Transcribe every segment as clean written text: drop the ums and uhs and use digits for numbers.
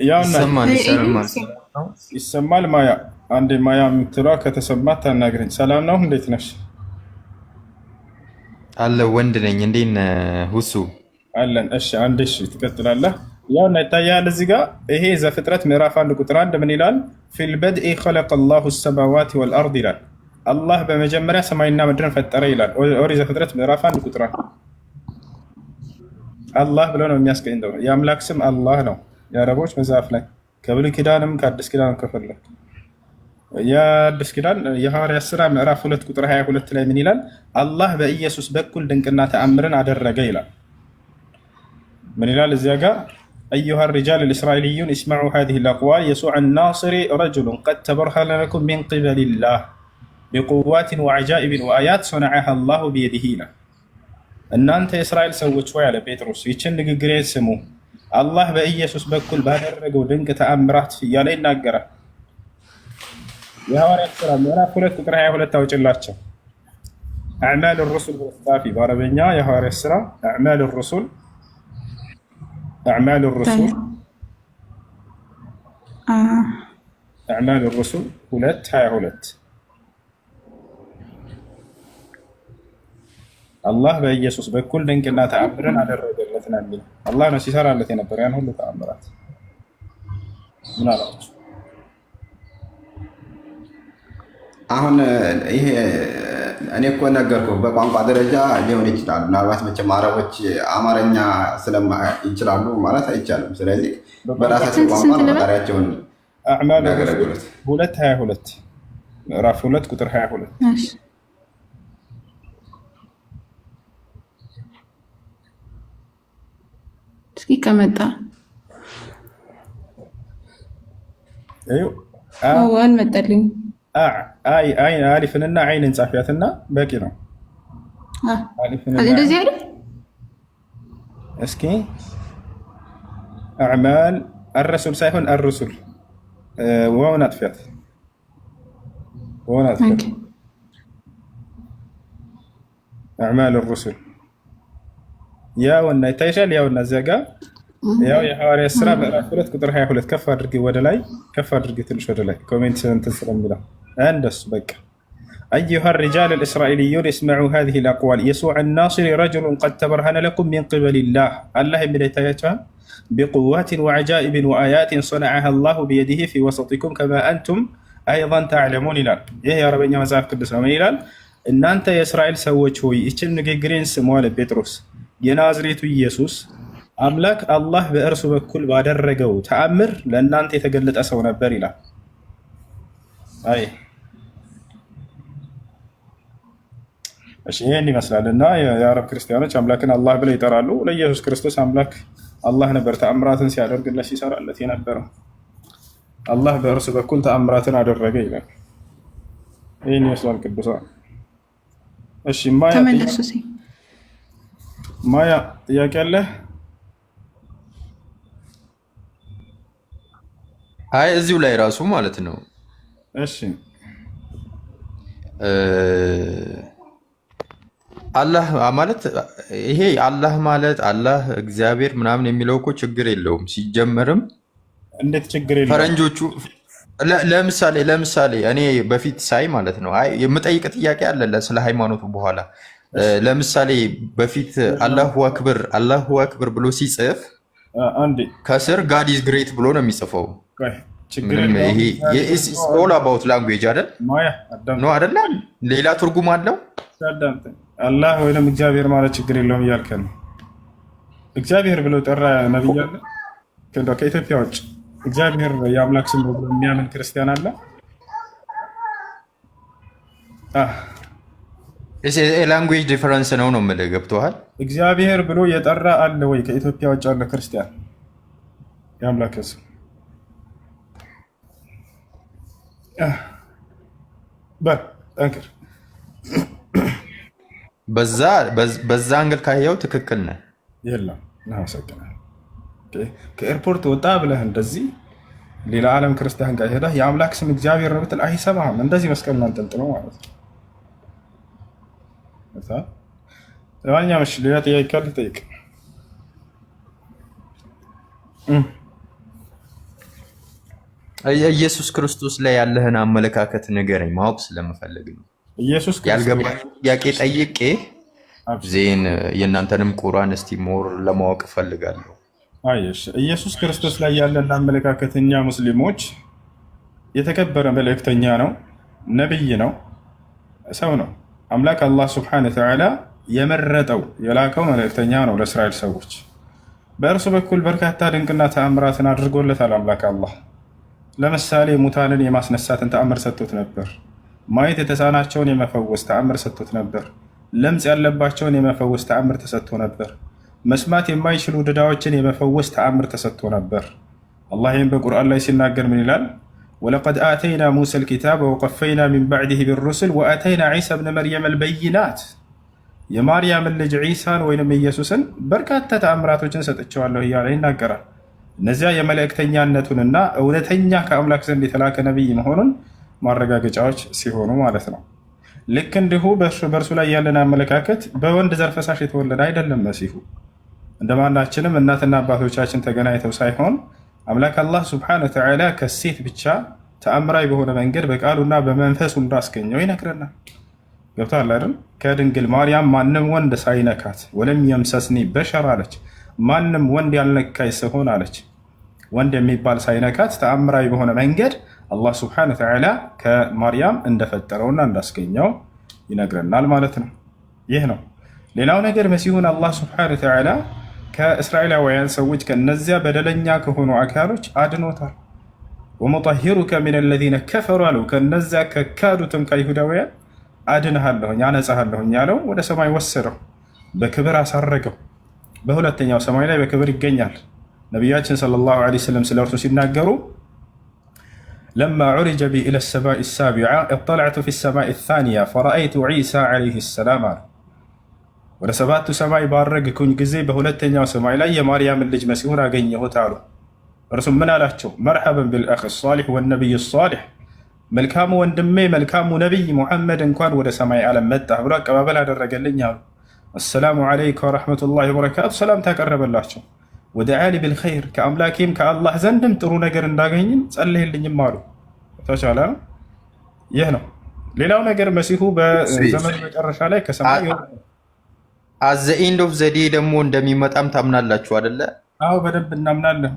ያውና ይሰማል ይሰማል። ይሰማል። ማያ አንዴ ማያ የምትለዋ ከተሰማት ታናግረኝ። ሰላም ነው፣ እንዴት ነሽ? አለ ወንድ ነኝ። እንዴት ነህ ሁሱ? አለን። እሺ አንዴ እሺ፣ ትቀጥላለህ። ያውና ይታያል እዚህ ጋር ይሄ ዘፍጥረት ምዕራፍ 1 ቁጥር 1 ምን ይላል? ፊል በድኢ ኸለቀ ላሁ ሰማዋት ወልአርድ ይላል። አላህ በመጀመሪያ ሰማይና ምድርን ፈጠረ ይላል። ኦሪት ዘፍጥረት ምዕራፍ 1 ቁጥር 1 አላህ ብሎ ነው የሚያስቀኝተው። የአምላክ ስም አላህ ነው የአረቦች መጽሐፍ ላይ ከብሉይ ኪዳንም ከአዲስ ኪዳንም ከፈለግ የአዲስ ኪዳን የሐዋርያት ሥራ ምዕራፍ 2 ቁጥር 22 ላይ ምን ይላል? አላህ በኢየሱስ በኩል ድንቅና ተአምርን አደረገ ይላል። ምን ይላል እዚያ ጋር? አዩሃ ሪጃል ልእስራኤልዩን እስማዑ ሃዚህ ልአቅዋል የሱዕ ናስሪ ረጅሉን ቀድ ተበርሀነ ለኩም ሚን ቂበሊላህ ቢቁዋትን ወዐጃኢብን ወአያት ሰነዐሃ አላሁ ቢየዲህ ይላል። እናንተ የእስራኤል ሰዎች ሆይ አለ ጴጥሮስ ይችን ንግግሬን ስሙ፣ አላህ በኢየሱስ በኩል ባደረገው ድንቅ ተአምራት እያለ ይናገራል። የሐዋርያት ሥራ ምዕራፍ 2 ቁጥር 22 አውጭላቸው። አዕማል ሩሱል ጻፊ በአረበኛ የሐዋርያት ሥራ አዕማል ሩሱል አዕማል ሩሱል 2:22 አላህ በኢየሱስ በኩል ድንቅና ተአምርን አደረገለት ነው የሚለው። አላህ ነው ሲሰራለት የነበረ ያን ሁሉ ተአምራት። ምን አላችሁ? አሁን ይሄ እኔ እኮ ነገርኩህ፣ በቋንቋ ደረጃ ሊሆን ይችላል። ምናልባት መቼም አረቦች አማርኛ ይችላሉ ማለት አይቻልም። ስለዚህ በራሳቸው ቋንቋ ነው ፈጣሪያቸውን የሚያገለግሉት። 2:22 ምዕራፍ 2 ቁጥር 22 እስኪ ከመጣ አልመጣልኝ። አሊፍንና አይንን ጻፊያትና በቂ ነው። እንደዚህ አይደል? እስኪ አዕማል አረሱል ሳይሆን አርሱል ዋውን አጥፊያት፣ ዋውን አጥፊያት። አዕማል ሩሱል ያውና ይታይሻል። ያውና እዚያ ጋ ያው የሐዋርያት ሥራ ምዕራፍ 2 ቁጥር 22 ከፍ አድርጊ፣ ወደ ላይ ከፍ አድርጊ፣ ትንሽ ወደ ላይ ኮሜንት እንትን ስለሚለው እንደሱ በቃ أيها الرجال الإسرائيليون اسمعوا هذه الأقوال يسوع الناصري رجل قد تبرهن لكم من قبل الله من يتيجها بقوات وعجائب وآيات صنعها الله بيده في وسطكم كما أنتم أيضا تعلمون إلى إيه يا ربنا مزاف قدس إلى إن أنت يا إسرائيل سويت هو يشل نجيجرين سموال بطرس የናዝሬቱ ኢየሱስ አምላክ አላህ በእርሱ በኩል ባደረገው ተአምር ለእናንተ የተገለጠ ሰው ነበር ይላል። አይ እሺ ይሄን ይመስላል። እና የአረብ ክርስቲያኖች አምላክን አላህ ብለው ይጠራሉ። ለኢየሱስ ክርስቶስ አምላክ አላህ ነበር ተአምራትን ሲያደርግለት ሲሰራለት የነበረው። አላህ በእርሱ በኩል ተአምራትን አደረገ ይላል። ይሄን ይመስላል ቅዱሳን። እሺ ማያ ጥያቄ አለ? አይ እዚሁ ላይ ራሱ ማለት ነው። እሺ አላህ ማለት ይሄ አላህ ማለት አላህ እግዚአብሔር ምናምን የሚለው እኮ ችግር የለውም ሲጀመርም። እንዴት ችግር የለውም? ፈረንጆቹ ለምሳሌ እኔ በፊት ሳይ ማለት ነው። አይ የምጠይቅ ጥያቄ አለ ስለ ሃይማኖቱ በኋላ ለምሳሌ በፊት አላሁ አክበር ብሎ ሲጽፍ ከስር ጋድ ኢዝ ግሬት ብሎ ነው የሚጽፈው። ኦል አባውት ላንጉዌጅ አይደል ነው አይደለ? ሌላ ትርጉም አለው። አላህ ወይም እግዚአብሔር ማለት ችግር የለውም እያልከን ነው። እግዚአብሔር ብሎ ጠራ ነብይ አለ ከኢትዮጵያ ውጭ? እግዚአብሔር የአምላክ ስም ብሎ የሚያምን ክርስቲያን አለ? ላንጉዌጅ ዲፈረንስ ነው የምልህ። ገብቶሃል? እግዚአብሔር ብሎ የጠራ አለ ወይ ከኢትዮጵያ ውጭ ያለ ክርስቲያን? የአምላክ ስም ጠንክር። በዛ አንግል ካየው ትክክል ነህ። የለም እናመሰግናለን። ከኤርፖርት ወጣ ብለህ እንደዚህ ሌላ ዓለም ክርስቲያን ጋር ሄደህ የአምላክ ስም እግዚአብሔር ነው ብትል አይሰማህም። እንደዚህ መስቀሉን አንጠልጥለው ማለት ነው። ለማንኛውም እሺ ሌላ ጥያቄ ካለ ጠይቅ። ኢየሱስ ክርስቶስ ላይ ያለህን አመለካከት ንገረኝ፣ ማወቅ ስለምፈልግ ነው። ኢየሱስ ክርስቶስ ያልገባኝ ጥያቄ ጠይቄ ዜን የእናንተንም ቁርአን እስቲ ሞር ለማወቅ እፈልጋለሁ። አይሽ ኢየሱስ ክርስቶስ ላይ ያለን አመለካከት እኛ ሙስሊሞች የተከበረ መልእክተኛ ነው፣ ነብይ ነው፣ ሰው ነው። አምላክ አላህ ሱብሓነሁ ወተዓላ የመረጠው የላከው መልእክተኛ ነው ለእስራኤል ሰዎች። በእርሱ በኩል በርካታ ድንቅና ተአምራትን አድርጎለታል አምላክ አላህ። ለምሳሌ ሙታንን የማስነሳትን ተአምር ሰጥቶት ነበር። ማየት የተሳናቸውን የመፈወስ ተአምር ሰጥቶት ነበር። ለምጽ ያለባቸውን የመፈወስ ተአምር ተሰጥቶ ነበር። መስማት የማይችሉ ድዳዎችን የመፈወስ ተአምር ተሰጥቶ ነበር። አላህ ይህም በቁርአን ላይ ሲናገር ምን ይላል? ወለቀድ አተይና ሙሳ ልኪታበ ወቀፈይና ሚን ባዕድህ ቢሩስል ወአተይና ዒሳ ብነ መርየም አልበይናት። የማርያምን ልጅ ዒሳን ወይንም ኢየሱስን በርካታ ተአምራቶችን ሰጥቼዋለሁ እያለ ይናገራል። እነዚያ የመልእክተኛነቱንና እውነተኛ ከአምላክ ዘንድ የተላከ ነቢይ መሆኑን ማረጋገጫዎች ሲሆኑ ማለት ነው። ልክ እንዲሁ በእርሱ ላይ ያለን አመለካከት በወንድ ዘር ፈሳሽ የተወለደ አይደለም። መሲሁ እንደማናችንም እናትና አባቶቻችን ተገናኝተው ሳይሆን አምላክ አላህ ሱብሓነሁ ወተዓላ ከሴት ብቻ ተአምራዊ በሆነ መንገድ በቃሉና በመንፈሱ እንዳስገኘው ይነግረናል። ገብቶሃል አይደል? ከድንግል ማርያም ማንም ወንድ ሳይነካት ወለም የምሰስኒ በሸር አለች። ማንም ወንድ ያልነካኝ ስሆን አለች። ወንድ የሚባል ሳይነካት ተአምራዊ በሆነ መንገድ አላህ ሱብሓነሁ ወተዓላ ከማርያም እንደፈጠረውና እንዳስገኘው ይነግረናል ማለት ነው። ይህ ነው። ሌላው ነገር መሲሁን አላህ ሱብሓነሁ ወተዓላ ከእስራኤላውያን ሰዎች ከነዚያ በደለኛ ከሆኑ አካሎች አድኖታል። ወሙጠሂሩከ ሚነ ለዚነ ከፈሩ አለው። ከነዚያ ከካዱትም ከይሁዳውያን አድንሃለሁኝ አነጻሃለሁኝ ያለው ወደ ሰማይ ወሰደው፣ በክብር አሳረገው። በሁለተኛው ሰማይ ላይ በክብር ይገኛል። ነቢያችን ሰለላሁ ዐለይሂ ወሰለም ስለ እርሱ ሲናገሩ ለማ ዑሪጀ ቢ ኢለ ሰማኢ ሳቢዓ እጠለዕቱ ፊ ሰማኢ ሳኒያ ፈረአይቱ ዒሳ ዐለይሂ ሰላም አሉ። ወደ ሰባቱ ሰማይ ባረግኩኝ ጊዜ በሁለተኛው ሰማይ ላይ የማርያምን ልጅ መሲሁን አገኘሁት አሉ። እርሱም ምን አላቸው? መርሐበን ቢልአኺ ሷሊሕ ወነቢይ ሷሊሕ፣ መልካሙ ወንድሜ መልካሙ ነቢይ ሙሐመድ እንኳን ወደ ሰማይ ዓለም መጣ ብሎ አቀባበል አደረገልኝ አሉ። አሰላሙ ዓለይከ ወረሕመቱላሂ ወበረካቱ፣ ሰላም ታቀረበላቸው። ወደዓሊ ቢልኸይር፣ ከአምላኬም ከአላህ ዘንድም ጥሩ ነገር እንዳገኝም ጸለይልኝም አሉ። ተቻለ። ይህ ነው። ሌላው ነገር መሲሁ በዘመኑ መጨረሻ ላይ ከሰማይ አዘ ኤንድ ኦፍ ዘዴ ደግሞ እንደሚመጣም ታምናላችሁ አይደለ? አዎ በደንብ እናምናለን።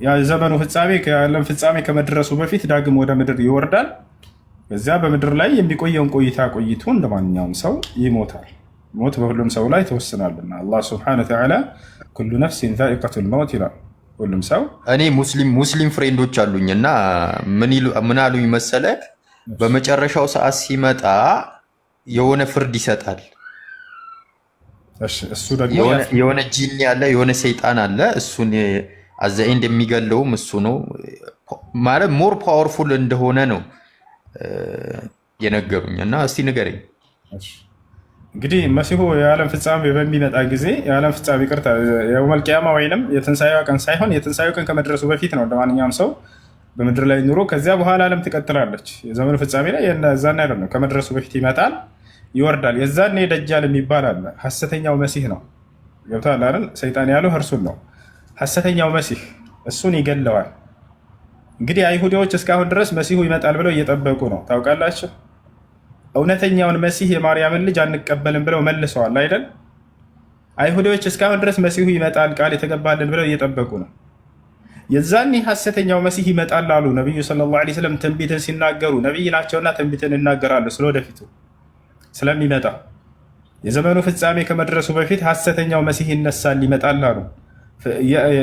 የዘመኑ ፍጻሜ ከዓለም ፍጻሜ ከመድረሱ በፊት ዳግም ወደ ምድር ይወርዳል። በዚያ በምድር ላይ የሚቆየውን ቆይታ ቆይቶ እንደማንኛውም ሰው ይሞታል። ሞት በሁሉም ሰው ላይ ተወስናልና አላህ ሱብሓነሁ ወተዓላ ኩሉ ነፍሲን ዛኢቀቱል መውት ይላል። ሁሉም ሰው እኔ ሙስሊም ፍሬንዶች አሉኝ እና ምን አሉኝ መሰለህ፣ በመጨረሻው ሰዓት ሲመጣ የሆነ ፍርድ ይሰጣል። እሱ ደግሞ የሆነ ጂኒ አለ፣ የሆነ ሰይጣን አለ። እሱን አዘ ኤንድ የሚገለውም እሱ ነው ማለት ሞር ፓወርፉል እንደሆነ ነው የነገሩኝ። እና እስቲ ንገረኝ። እንግዲህ መሲሁ የዓለም ፍጻሜ በሚመጣ ጊዜ የዓለም ፍጻሜ ይቅርታ የውመል ቂያማ ወይንም የትንሳኤዋ ቀን ሳይሆን የትንሳኤው ቀን ከመድረሱ በፊት ነው እንደማንኛውም ሰው በምድር ላይ ኑሮ። ከዚያ በኋላ ዓለም ትቀጥላለች። የዘመኑ ፍጻሜ ላይ የዛን አይደለም፣ ከመድረሱ በፊት ይመጣል ይወርዳል። የዛኔ ደጃል የሚባል አለ፣ ሐሰተኛው መሲህ ነው። ገብቶሃል አይደል? ሰይጣን ያለው እርሱን ነው፣ ሐሰተኛው መሲህ። እሱን ይገለዋል። እንግዲህ አይሁዲዎች እስካሁን ድረስ መሲሁ ይመጣል ብለው እየጠበቁ ነው። ታውቃላችሁ፣ እውነተኛውን መሲህ የማርያምን ልጅ አንቀበልም ብለው መልሰዋል አይደል? አይሁዲዎች እስካሁን ድረስ መሲሁ ይመጣል ቃል የተገባልን ብለው እየጠበቁ ነው። የዛኔ ሐሰተኛው መሲህ ይመጣል አሉ ነቢዩ ሰለላሁ ዐለይሂ ወሰለም። ትንቢትን ሲናገሩ ነቢይ ናቸውና ትንቢትን ይናገራሉ ስለወደፊቱ ስለሚመጣ። የዘመኑ ፍጻሜ ከመድረሱ በፊት ሐሰተኛው መሲህ ይነሳል ይመጣል አሉ።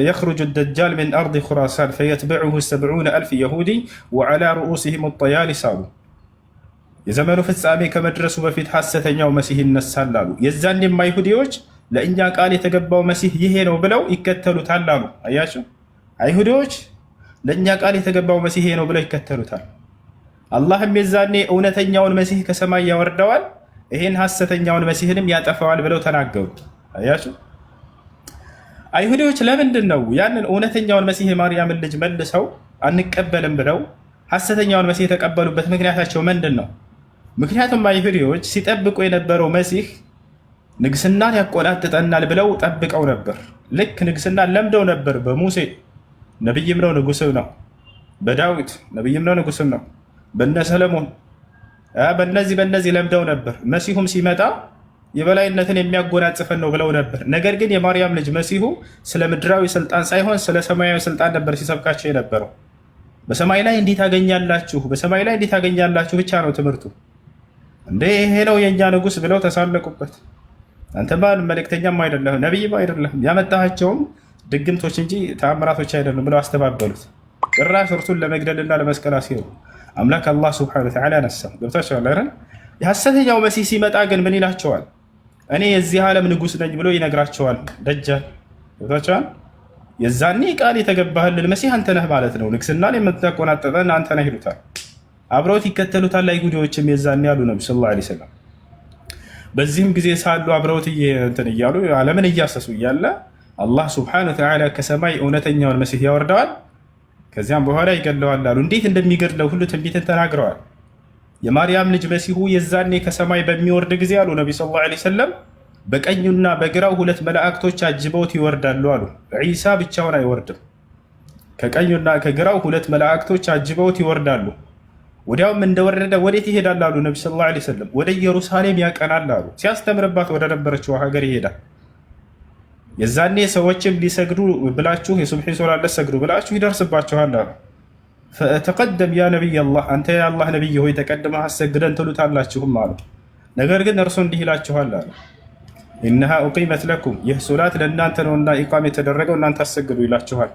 የኽሩጁ ደጃል ሚን አርድ ኹራሳን ፈየትበዑሁ 70,000 የሁዲ ወዐላ ሩኡሲሂም ጠያሊስ አሉ። የዘመኑ ፍጻሜ ከመድረሱ በፊት ሐሰተኛው መሲህ ይነሳል አሉ። የዛኔም አይሁዲዎች ለእኛ ቃል የተገባው መሲህ ይሄ ነው ብለው ይከተሉታል አሉ። አያቸው፣ አይሁዲዎች ለእኛ ቃል የተገባው መሲህ ይሄ ነው ብለው ይከተሉታል። አላህም የዛኔ እውነተኛውን መሲህ ከሰማይ ያወርደዋል፣ ይሄን ሐሰተኛውን መሲህንም ያጠፋዋል ብለው ተናገሩ። አያችሁ፣ አይሁዲዎች ለምንድን ነው ያንን እውነተኛውን መሲህ የማርያምን ልጅ መልሰው አንቀበልም ብለው ሐሰተኛውን መሲህ የተቀበሉበት ምክንያታቸው ምንድን ነው? ምክንያቱም አይሁዲዎች ሲጠብቁ የነበረው መሲህ ንግስናን ያቆላጥጠናል ብለው ጠብቀው ነበር። ልክ ንግስናን ለምደው ነበር በሙሴ ነቢይም ነው ንጉስም ነው። በዳዊት ነብይም ነው ንጉስም ነው፣ በነ ሰለሞን በነዚህ ለምደው ነበር። መሲሁም ሲመጣ የበላይነትን የሚያጎናጽፈን ነው ብለው ነበር። ነገር ግን የማርያም ልጅ መሲሁ ስለ ምድራዊ ስልጣን ሳይሆን ስለ ሰማያዊ ስልጣን ነበር ሲሰብካቸው የነበረው። በሰማይ ላይ እንዴት ታገኛላችሁ፣ በሰማይ ላይ እንዴት ታገኛላችሁ ብቻ ነው ትምህርቱ። እንዴ ይሄ ነው የእኛ ንጉስ ብለው ተሳለቁበት። አንተማ መልእክተኛም አይደለህም ነቢይም አይደለህም ያመጣቸውም ድግምቶች እንጂ ተአምራቶች አይደሉም ብለው አስተባበሉት። ጭራሽ እርሱን ለመግደልና ለመስቀል አሲሩ አምላክ አላህ ሱብሓነሁ ወተዓላ ያነሳው። ገብታችኋል አይደል? የሐሰተኛው መሲህ ሲመጣ ግን ምን ይላቸዋል? እኔ የዚህ ዓለም ንጉስ ነኝ ብሎ ይነግራቸዋል። ደጃል ገብታችኋል? የዛኔ ቃል የተገባህልን መሲህ አንተ ነህ ማለት ነው፣ ንግስናን የምትቆናጠጠን አንተ ነህ ይሉታል። አብረውት ይከተሉታል አይሁዶችም የዛኔ ያሉ ነብዩ ሰለላሁ ዐለይሂ ወሰለም። በዚህም ጊዜ ሳሉ አብረውት እንትን እያሉ ዓለምን እያሰሱ እያለ አላህ ሱብሓነሁ ወተዓላ ከሰማይ እውነተኛውን መሲህ ያወርደዋል። ከዚያም በኋላ ይገድለዋል አሉ። እንዴት እንደሚገድለው ሁሉ ትንቢትን ተናግረዋል። የማርያም ልጅ መሲሁ የዛኔ ከሰማይ በሚወርድ ጊዜ አሉ ነቢ ሰለላሁ ዐለይሂ ወሰለም በቀኙና በግራው ሁለት መላእክቶች አጅበውት ይወርዳሉ አሉ። ዒሳ ብቻውን አይወርድም። ከቀኙና ከግራው ሁለት መላእክቶች አጅበውት ይወርዳሉ። ወዲያውም እንደወረደ ወዴት ይሄዳል አሉ ነቢ ሰለላሁ ዐለይሂ ወሰለም? ወደ ኢየሩሳሌም ያቀናል አሉ። ሲያስተምርባት ወደ ነበረችው ሀገር ይሄዳል። የዛኔ ሰዎችም ሊሰግዱ ብላችሁ የሱብሒ ሶላት ልትሰግዱ ብላችሁ ይደርስባችኋል አሉ። ፈተቀደም ያ ነቢይ አላህ፣ አንተ የአላህ ነቢይ ሆይ ተቀድመህ አሰግደን ትሉታላችሁም አሉ። ነገር ግን እርሱ እንዲህ ይላችኋል አሉ፣ ኢነሃ ኡቂመት ለኩም፣ ይህ ሶላት ለእናንተ ነውና ኢቃም የተደረገው እናንተ አሰግዱ ይላችኋል።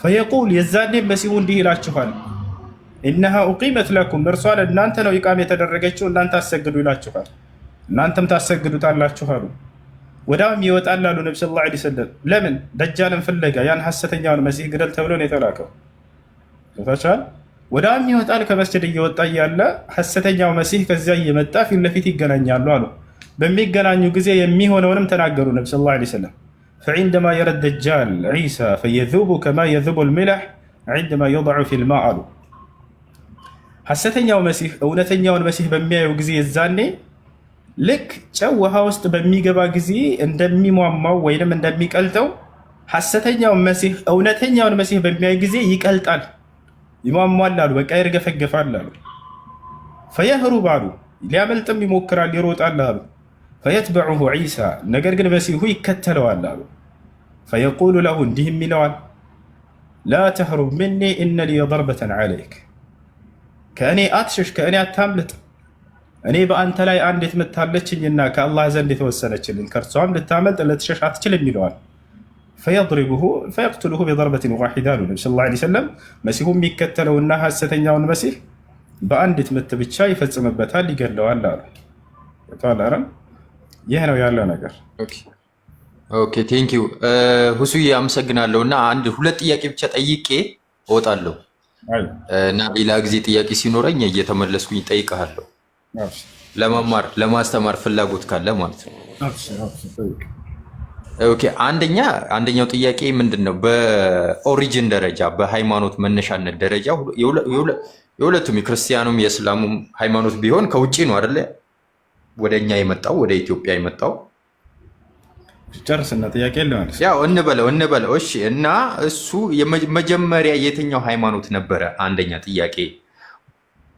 ፈየቁል፣ የዛኔም መሲሁ እንዲህ ይላችኋል፣ ኢነሃ ኡቂመት ለኩም፣ እርሷ ለእናንተ ነው ኢቃም የተደረገችው እናንተ አሰግዱ ይላችኋል። እናንተም ታሰግዱታላችሁ አሉ። ወዳም ይወጣል አሉ ነቢ ሰለላሁ ዐለይሂ ወሰለም። ለምን? ደጃልን ፍለጋ፣ ያን ሐሰተኛውን መሲህ ግደል ተብሎ ነው የተላከው። ታቻል ወዳም ይወጣል። ከመስጅድ እየወጣ እያለ ሐሰተኛው መሲህ ከዚያ እየመጣ ፊት ለፊት ይገናኛሉ አሉ። በሚገናኙ ጊዜ የሚሆነውንም ተናገሩ ነቢ ሰለላሁ ዐለይሂ ወሰለም። ፈዒንደማ የረ ደጃል ዒሳ ፈየዙቡ ከማ የዙቡ ልሚላሕ ዒንደማ የضዑ ፊ ልማ አሉ። ሐሰተኛው መሲህ እውነተኛውን መሲህ በሚያየው ጊዜ የዛኔ ልክ ጨው ውሃ ውስጥ በሚገባ ጊዜ እንደሚሟሟው ወይንም እንደሚቀልጠው ሐሰተኛውን መሲህ እውነተኛውን መሲህ በሚያይ ጊዜ ይቀልጣል፣ ይሟሟል አሉ። በቃ ይርገፈገፋል አሉ። ፈየህሩብ አሉ፣ ሊያመልጥም ይሞክራል፣ ይሮጣል አሉ። ፈየትበዑሁ ዒሳ፣ ነገር ግን መሲሁ ይከተለዋል አሉ። ፈየቁሉ ለሁ፣ እንዲህም ይለዋል፣ ላ ተህሩብ ምኒ ኢነ ሊየ ضርበተን ዐለይክ፣ ከእኔ አትሸሽ፣ ከእኔ አታምልጥ፣ እኔ በአንተ ላይ አንድ የትመታለችኝና ከአላህ ዘንድ የተወሰነችልኝ፣ ከእርሷም ልታመልጥ ልትሸሽ አትችልም ይለዋል። ፈየድሪቡሁ ፈየቅትሉሁ ቢضርበትን ዋሒዳ አሉ ነቢ ሰለላሁ ዐለይሂ ወሰለም። መሲሁ የሚከተለውና ሐሰተኛውን መሲህ በአንዲት ምት ብቻ ይፈጽምበታል፣ ይገድለዋል አሉ። ይህ ነው ያለው ነገር። ኦኬ ቴንኪው ሁሱዬ አመሰግናለሁ። እና አንድ ሁለት ጥያቄ ብቻ ጠይቄ እወጣለሁ እና ሌላ ጊዜ ጥያቄ ሲኖረኝ እየተመለስኩኝ ጠይቀሃለሁ። ለመማር ለማስተማር ፍላጎት ካለ ማለት ነው። ኦኬ አንደኛው ጥያቄ ምንድን ነው? በኦሪጂን ደረጃ በሃይማኖት መነሻነት ደረጃ የሁለቱም የክርስቲያኑም የእስላሙም ሃይማኖት ቢሆን ከውጭ ነው አይደለ ወደኛ የመጣው ወደ ኢትዮጵያ የመጣው። ጨርስና ጥያቄ ለማለት ያው እንበለው እሺ። እና እሱ መጀመሪያ የትኛው ሃይማኖት ነበረ? አንደኛ ጥያቄ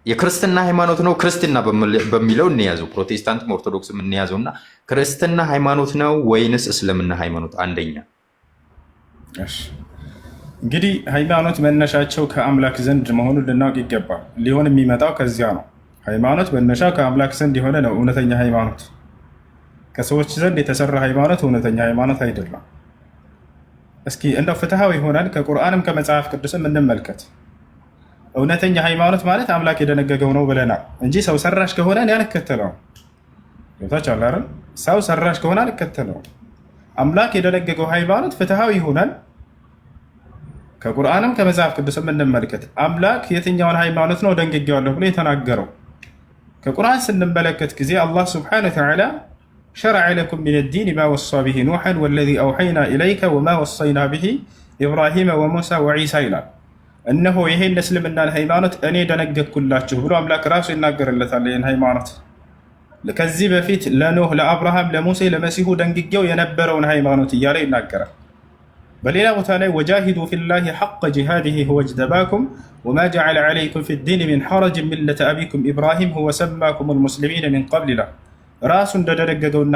የክርስትና ሃይማኖት ነው። ክርስትና በሚለው እንያዘው፣ ፕሮቴስታንትም ኦርቶዶክስም እንያዘው እና ክርስትና ሃይማኖት ነው ወይንስ እስልምና ሃይማኖት? አንደኛ እንግዲህ ሃይማኖት መነሻቸው ከአምላክ ዘንድ መሆኑን ልናውቅ ይገባል። ሊሆን የሚመጣው ከዚያ ነው። ሃይማኖት መነሻው ከአምላክ ዘንድ የሆነ ነው እውነተኛ ሃይማኖት። ከሰዎች ዘንድ የተሰራ ሃይማኖት እውነተኛ ሃይማኖት አይደለም። እስኪ እንደው ፍትሃዊ ሆነን ከቁርአንም ከመጽሐፍ ቅዱስም እንመልከት። እውነተኛ ሃይማኖት ማለት አምላክ የደነገገው ነው ብለናል እንጂ ሰው ሰራሽ ከሆነ እኔ አልከተለውም። ይወታቻል አይደል? ሰው ሰራሽ ከሆነ አልከተለውም። አምላክ የደነገገው ሃይማኖት ፍትሃዊ ሆነን ከቁርአንም ከመጽሐፍ ቅዱስም እንመልከት። አምላክ የትኛውን ሃይማኖት ነው ደንግጌዋለሁ ብሎ የተናገረው? ከቁርአን ስንመለከት ጊዜ አላህ ሱብሓነሁ ወተዓላ ሸረዐ ለኩም ሚነ ዲን ማ ወሳ ቢሂ ኑሐን ወለዚ አውሐይና ኢለይከ ወማ ወሰይና ቢሂ ኢብራሂመ ወሙሳ ወዒሳ ይላል። እነሆ ይሄን እስልምናን ሃይማኖት እኔ ደነገግኩላችሁ ብሎ አምላክ ራሱ ይናገርለታል። ይህን ሃይማኖት ከዚህ በፊት ለኖህ፣ ለአብርሃም፣ ለሙሴ፣ ለመሲሁ ደንግጌው የነበረውን ሃይማኖት እያለ ይናገራል። በሌላ ቦታ ላይ ወጃሂዱ ፊላሂ ሐቀ ጂሃዲሂ ሁወ እጅተባኩም ወማ ጀዐለ ዐለይኩም ፊዲን ሚን ሐረጅን ሚለተ አቢኩም ኢብራሂም ሁወ ሰማኩሙል ሙስሊሚነ ሚን ቀብል ይላል። ራሱ እንደደነገገውና